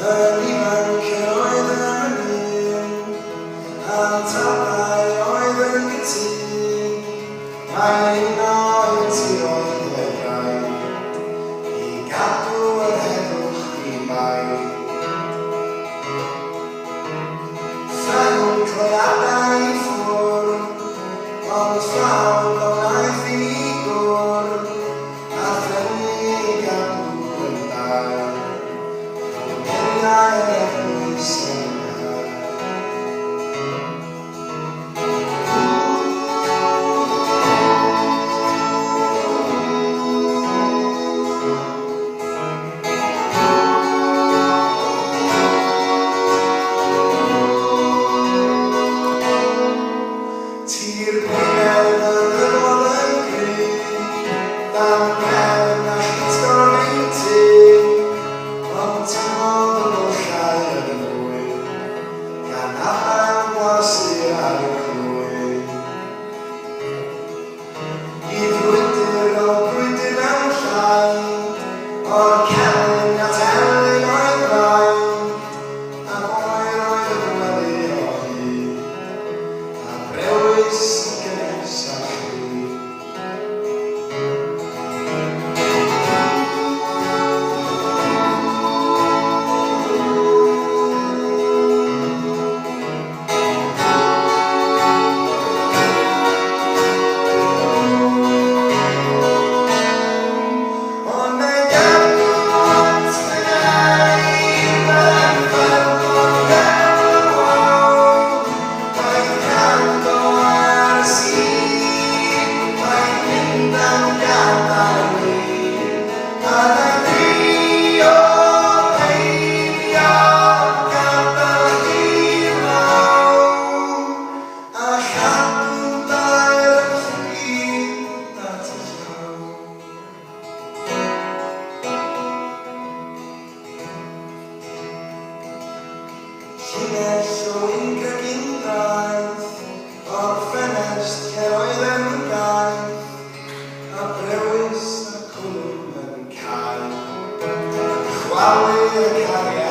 Yn ifanc yr oedd yn un, a'n tabau oedd yn gytun. Mae un oed ti oedd ei rai, I gadw yr heddwch I mai. Ffrawn clodadau I ffwr, ond fflawn o wnaeth I gwr, a thrennu I gadw yn dda. Geriau yr eglwys yn dda. Tir gwynedd yn ddod yn gry, dan pen a chitgon ein tyn, ond tymod o llai yn fwy, gan afael blasu ar y clwy. I frwydr o brwydr mewn llai, o'r celyn at elyn o'i flaen, a oer o'r gwely o hyd, a brewys gynnes a chwi. Ond ei gadw at fynnau, mae'n fferm o'r fewn waw. Mae'n cando ar y sîn, mae'n mynd am gadael ni. Byddai'n drio peidio gadael chi law, a chadw dair yn ffrid at y llaw. Llinell o wingag undraeth, o'r ffenest cer oedd yn gaeth, a brewys a cwlwm yn cael, chwalu y cariad.